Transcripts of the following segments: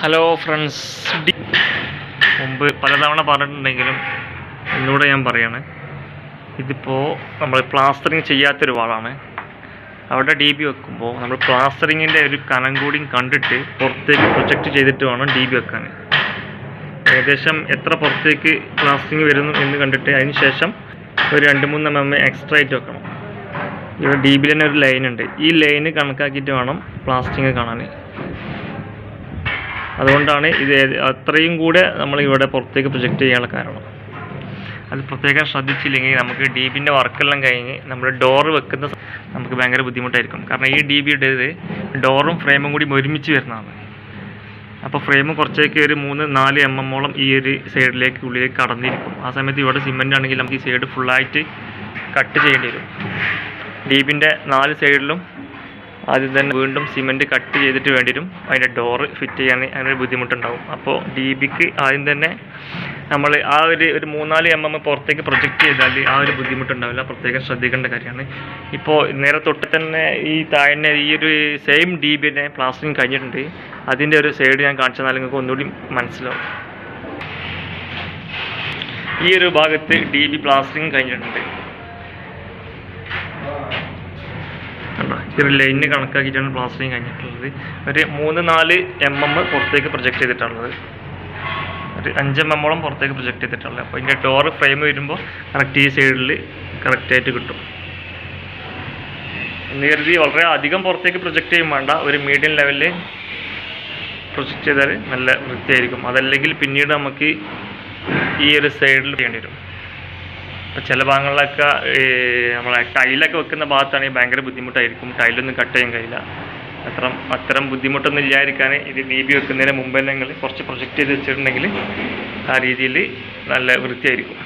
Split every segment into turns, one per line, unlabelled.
Hello friends, മുമ്പ് പലതവണ പറഞ്ഞിട്ടുണ്ടെങ്കിലും എന്നോട് ഞാൻ പറയാണ്, ഇതിപ്പോൾ നമ്മൾ പ്ലാസ്റ്ററിങ് ചെയ്യാത്തൊരു വാളാണ്. അവിടെ ഡി ബി വെക്കുമ്പോൾ നമ്മൾ പ്ലാസ്റ്ററിങ്ങിൻ്റെ ഒരു കനം കൂടി കണ്ടിട്ട് പുറത്തേക്ക് പ്രൊജക്റ്റ് ചെയ്തിട്ട് വേണം ഡി ബി വെക്കാൻ. ഏകദേശം എത്ര പുറത്തേക്ക് പ്ലാസ്റ്ററിങ് വരുന്നു എന്ന് കണ്ടിട്ട് അതിന് ശേഷം ഒരു 2-3 mm എക്സ്ട്രാ ആയിട്ട് വെക്കണം. ഇവിടെ ഡി ബിയിൽ തന്നെ ഒരു ലൈൻ ഉണ്ട്. ഈ ലൈന് കണക്കാക്കിയിട്ട് വേണം പ്ലാസ്റ്ററിങ് കാണാൻ. അതുകൊണ്ടാണ് ഇത് അത്രയും കൂടെ നമ്മൾ ഇവിടെ പുറത്തേക്ക് പ്രൊജക്റ്റ് ചെയ്യാനുള്ള കാരണം. അത് പ്രത്യേകം ശ്രദ്ധിച്ചില്ലെങ്കിൽ നമുക്ക് ഡി ബിൻ്റെ വർക്കെല്ലാം കഴിഞ്ഞ് നമ്മൾ ഡോറ് വെക്കുന്ന നമുക്ക് ഭയങ്കര ബുദ്ധിമുട്ടായിരിക്കും. കാരണം ഈ ഡി ബിയുടേത് ഡോറും ഫ്രെയിമും കൂടി ഒരുമിച്ച് വരുന്നതാണ്. അപ്പോൾ ഫ്രെയിം കുറച്ചേക്ക് ഒരു 3-4 mm ഈ ഒരു സൈഡിലേക്ക് ഉള്ളിലേക്ക് കടന്നിരിക്കും. ആ സമയത്ത് ഇവിടെ സിമെൻ്റ് ആണെങ്കിൽ നമുക്ക് ഈ സൈഡ് ഫുള്ളായിട്ട് കട്ട് ചെയ്യേണ്ടി വരും. ഡി ബിൻ്റെ 4 സൈഡിലും ആദ്യം തന്നെ വീണ്ടും സിമെൻറ്റ് കട്ട് ചെയ്തിട്ട് വേണ്ടി വരും അതിൻ്റെ ഡോറ് ഫിറ്റ് ചെയ്യാൻ. അതിനൊരു ബുദ്ധിമുട്ടുണ്ടാവും. അപ്പോൾ ഡി ബിക്ക് ആദ്യം തന്നെ നമ്മൾ ആ ഒരു 3-4 mm പുറത്തേക്ക് പ്രൊജക്റ്റ് ചെയ്താൽ ആ ഒരു ബുദ്ധിമുട്ടുണ്ടാവില്ല. പ്രത്യേകം ശ്രദ്ധിക്കേണ്ട കാര്യമാണ്. ഇപ്പോൾ നേരെ തൊട്ട് തന്നെ ഈ താഴെ ഈ ഒരു സെയിം ഡി ബിനെ പ്ലാസ്റ്ററിങ് കഴിഞ്ഞിട്ടുണ്ട്. അതിൻ്റെ ഒരു സൈഡ് ഞാൻ കാണിച്ചു തന്നാൽ നിങ്ങൾക്ക് ഒന്നുകൂടി മനസ്സിലാവും. ഈ ഒരു ഭാഗത്ത് ഡി ബി പ്ലാസ്റ്ററിങ് കഴിഞ്ഞിട്ടുണ്ട്. ഒരു ലൈനിന് കണക്കാക്കിയിട്ടാണ് പ്ലാസ്റ്ററിങ് കഴിഞ്ഞിട്ടുള്ളത്. ഒരു 3-4 mm പുറത്തേക്ക് പ്രൊജക്റ്റ് ചെയ്തിട്ടുള്ളത്, ഒരു 5 mm പുറത്തേക്ക് പ്രൊജക്റ്റ് ചെയ്തിട്ടുള്ളത്. അപ്പോൾ ഇതിൻ്റെ ഡോറ് ഫ്രെയിം വരുമ്പോൾ കറക്റ്റ് ഈ സൈഡിൽ കറക്റ്റായിട്ട് കിട്ടും എന്ന് കരുതി വളരെ അധികം പുറത്തേക്ക് പ്രൊജക്റ്റ് ചെയ്യും വേണ്ട. ഒരു മീഡിയം ലെവലിൽ പ്രൊജക്റ്റ് ചെയ്താൽ നല്ല വൃത്തിയായിരിക്കും. അതല്ലെങ്കിൽ പിന്നീട് നമുക്ക് ഈ ഒരു സൈഡിൽ ചെയ്യേണ്ടി വരും. ഇപ്പോൾ ചില ഭാഗങ്ങളിലൊക്കെ നമ്മളെ ടൈലൊക്കെ വെക്കുന്ന ഭാഗത്താണെങ്കിൽ ഭയങ്കര ബുദ്ധിമുട്ടായിരിക്കും. ടൈലൊന്നും കട്ട് ചെയ്യാൻ കഴിയില്ല. അത്തരം ബുദ്ധിമുട്ടൊന്നും ഇല്ലാതിരിക്കാൻ ഇത് ഡി ബി വെക്കുന്നതിന് മുമ്പ് തന്നെ നിങ്ങൾ കുറച്ച് പ്രൊജക്റ്റ് ചെയ്ത് വെച്ചിട്ടുണ്ടെങ്കിൽ ആ രീതിയിൽ നല്ല വൃത്തിയായിരിക്കും.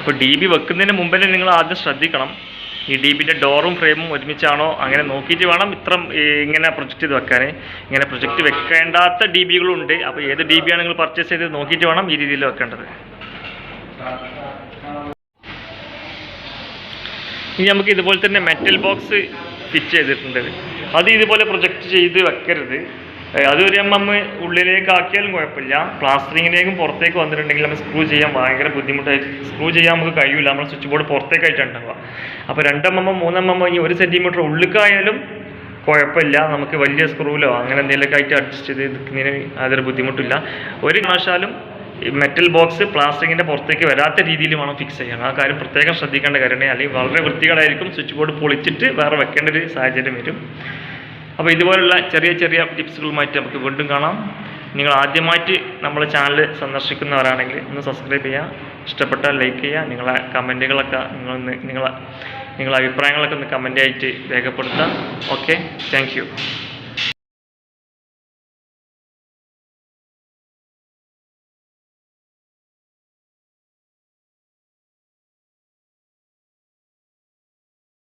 അപ്പോൾ ഡി ബി വെക്കുന്നതിന് മുമ്പ് തന്നെ നിങ്ങൾ ആദ്യം ശ്രദ്ധിക്കണം, ഈ ഡി ബിൻ്റെ ഡോറും ഫ്രെയിമും ഒരുമിച്ചാണോ അങ്ങനെ നോക്കിയിട്ട് വേണം ഇങ്ങനെ പ്രൊജക്റ്റ് ചെയ്ത് വെക്കാൻ. ഇങ്ങനെ പ്രൊജക്റ്റ് വെക്കേണ്ടാത്ത ഡി ബികളുണ്ട്. അപ്പോൾ ഏത് ഡി ബി ആണ് നിങ്ങൾ പർച്ചേസ് ചെയ്ത് നോക്കിയിട്ട് വേണം ഈ രീതിയിൽ വെക്കേണ്ടത്. ഇനി നമുക്ക് ഇതുപോലെ തന്നെ മെറ്റൽ ബോക്സ് ഫിറ്റ് ചെയ്തിട്ടുണ്ട്. അത് ഇതുപോലെ പ്രൊജക്റ്റ് ചെയ്ത് വെക്കരുത്. അത് ഒരു ഉള്ളിലേക്ക് ആക്കിയാലും കുഴപ്പമില്ല. പ്ലാസ്റ്ററിങ്ങിലേക്കും പുറത്തേക്ക് വന്നിട്ടുണ്ടെങ്കിൽ നമ്മൾ സ്ക്രൂ ചെയ്യാൻ ഭയങ്കര ബുദ്ധിമുട്ടായിട്ട് സ്ക്രൂ ചെയ്യാൻ നമുക്ക് കഴിയില്ല. നമ്മൾ സ്വിച്ച് ബോർഡ് പുറത്തേക്കായിട്ടാണ് ഉണ്ടാവുക. അപ്പോൾ 2 mm 3 mm ഇനി 1 cm ഉള്ളിലേക്കായാലും കുഴപ്പമില്ല. നമുക്ക് വലിയ സ്ക്രൂവിലോ അങ്ങനെ എന്തെങ്കിലുമൊക്കെ ആയിട്ട് അഡ്ജസ്റ്റ് ചെയ്ത് നിൽക്കുന്നതിന് അതൊരു ബുദ്ധിമുട്ടില്ല. ഒരു കാരണവശാലും മെറ്റൽ ബോക്സ് പ്ലാസ്റ്ററിങ്ങിൻ്റെ പുറത്തേക്ക് വരാത്ത രീതിയിൽ വേണം ഫിക്സ് ചെയ്യാൻ. ആ കാര്യം പ്രത്യേകം ശ്രദ്ധിക്കേണ്ട കാര്യമാണ്. അല്ലെങ്കിൽ വളരെ വൃത്തികേടായിരിക്കും. സ്വിച്ച് ബോർഡ് പൊളിച്ചിട്ട് വേറെ വെക്കേണ്ട ഒരു സാഹചര്യം വരും. അപ്പോൾ ഇതുപോലുള്ള ചെറിയ ചെറിയ ടിപ്സുകളുമായിട്ട് നമുക്ക് വീണ്ടും കാണാം. നിങ്ങൾ ആദ്യമായിട്ട് നമ്മുടെ ചാനൽ സന്ദർശിക്കുന്നവരാണെങ്കിൽ ഒന്ന് സബ്സ്ക്രൈബ് ചെയ്യുക, ഇഷ്ടപ്പെട്ടാൽ ലൈക്ക് ചെയ്യുക, നിങ്ങളെ കമൻറ്റുകളൊക്കെ നിങ്ങളെ അഭിപ്രായങ്ങളൊക്കെ ഒന്ന് കമൻ്റായിട്ട് രേഖപ്പെടുത്താം. Okay, thank you.